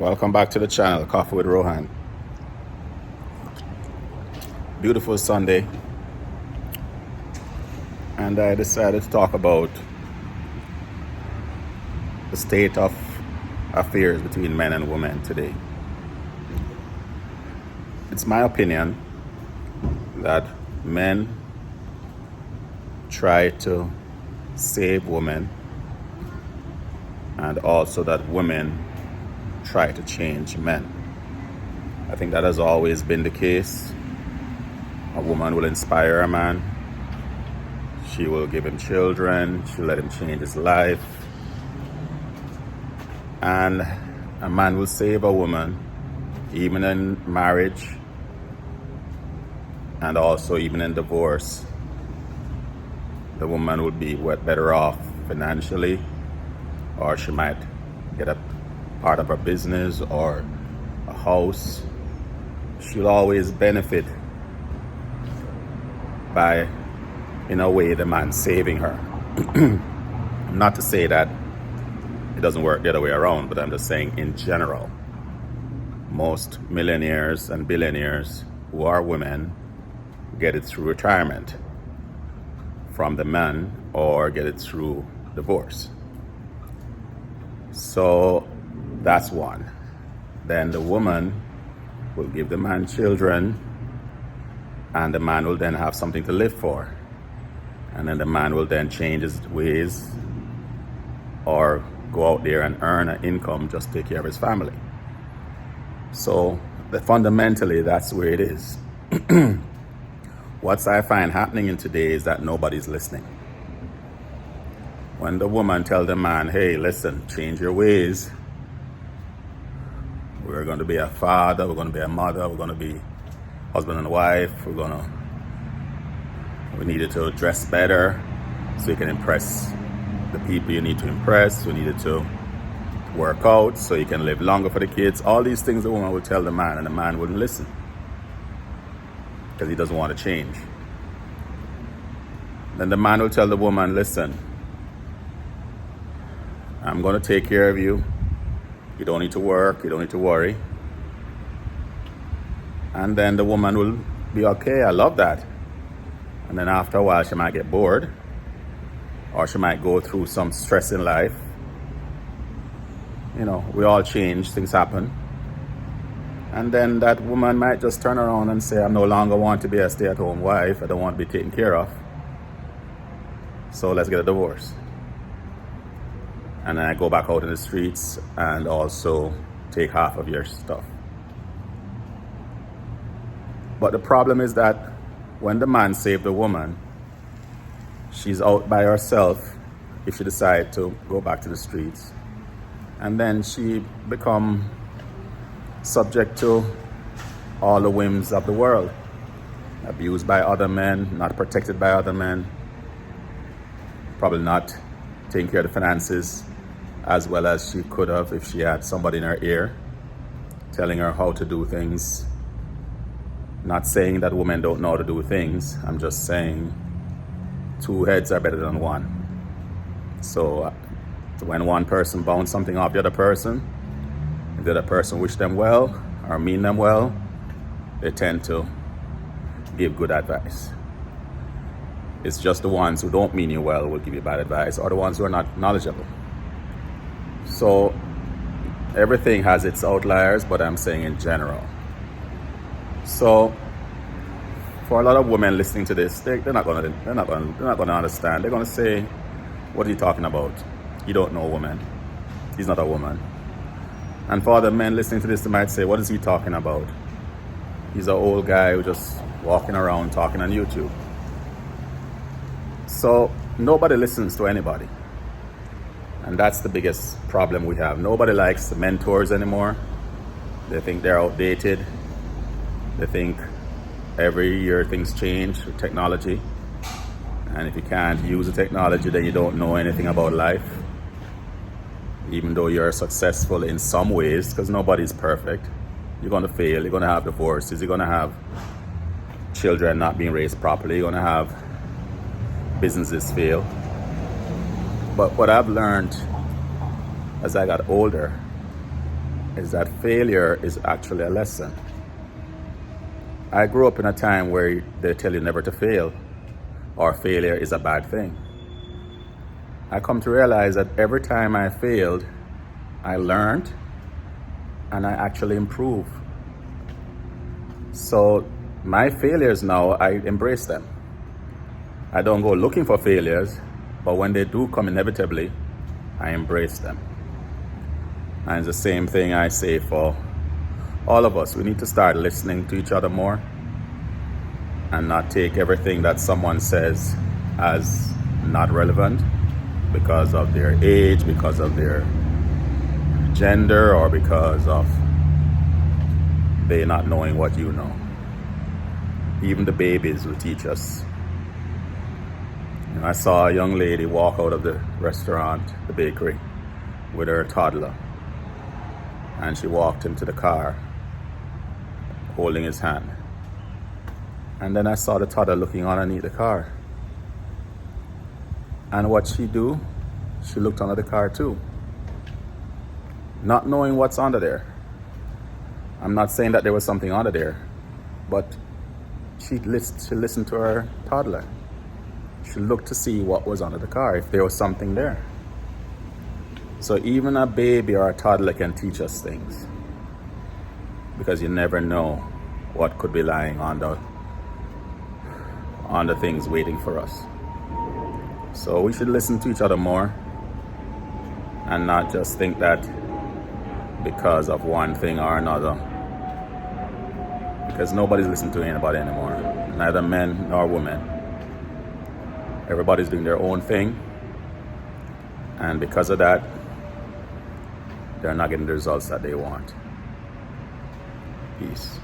Welcome back to the channel, Coffee with Rohan. Beautiful Sunday, and I decided to talk about the state of affairs between men and women today. It's my opinion that men try to save women, and also that women try to change men. I think that has always been the case. A woman will inspire a man. She will give him children. She'll let him change his life. And a man will save a woman, even in marriage and also even in divorce. The woman will be better off financially, or she might get a part of her business or a house. She'll always benefit by, in a way, the man saving her. Not to say that it doesn't work the other way around, but I'm just saying in general, most millionaires and billionaires who are women get it through retirement from the man or get it through divorce. So that's one. Then the woman will give the man children, and the man will then have something to live for. And then the man will then change his ways or go out there and earn an income just to take care of his family. So fundamentally, that's where it is. What I find happening in today is that nobody's listening. When the woman tells the man, hey, listen, change your ways. We're going to be a father, we're going to be a mother, we're going to be husband and wife, we needed to dress better so you can impress the people you need to impress. We needed to work out so you can live longer for the kids. All these things the woman would tell the man, and the man wouldn't listen because he doesn't want to change. Then the man will tell the woman, listen, I'm going to take care of you. You don't need to work, you don't need to worry. And then the woman will be okay, I love that. And then after a while she might get bored, or she might go through some stress in life. You know, we all change, things happen. And then that woman might just turn around and say, I no longer want to be a stay-at-home wife, I don't want to be taken care of. So let's get a divorce. And then I go back out in the streets and also take half of your stuff. But the problem is that when the man saved the woman, she's out by herself if she decides to go back to the streets. And then she become subject to all the whims of the world. Abused by other men, not protected by other men, probably not taking care of the finances as well as she could have if she had somebody in her ear telling her how to do things. Not saying that women don't know how to do things. I'm just saying two heads are better than one. So when one person bounces something off the other person, if the other person wish them well or mean them well, they tend to give good advice. It's just the ones who don't mean you well will give you bad advice, or the ones who are not knowledgeable. So everything has its outliers, but I'm saying in general. So for a lot of women listening to this, they're not gonna understand. They're gonna say, what are you talking about? You don't know a woman. He's not a woman. And for other men listening to this, they might say, what is he talking about? He's an old guy who just walking around talking on YouTube. So nobody listens to anybody. And that's the biggest problem we have. Nobody likes the mentors anymore. They think they're outdated. They think every year things change with technology. And if you can't use the technology, then you don't know anything about life. Even though you're successful in some ways, because nobody's perfect. You're going to fail. You're going to have divorces. You're going to have children not being raised properly. You're going to have businesses fail. But what I've learned as I got older is that failure is actually a lesson. I grew up in a time where they tell you never to fail, or failure is a bad thing. I come to realize that every time I failed, I learned and I actually improved. So my failures now, I embrace them. I don't go looking for failures, but when they do come inevitably, I embrace them. And it's the same thing I say for all of us. We need to start listening to each other more and not take everything that someone says as not relevant because of their age, because of their gender, or because of they not knowing what you know. Even the babies will teach us. I saw a young lady walk out of the restaurant, the bakery, with her toddler. And she walked him to the car, holding his hand. And then I saw the toddler looking underneath the car. And what she do? She looked under the car too, not knowing what's under there. I'm not saying that there was something under there, but she listened to her toddler. She looked to see what was under the car, if there was something there. So even a baby or a toddler can teach us things, because you never know what could be lying on the things waiting for us. So we should listen to each other more and not just think that because of one thing or another, because nobody's listening to anybody anymore, neither men nor women. Everybody's doing their own thing, and because of that, they're not getting the results that they want. Peace.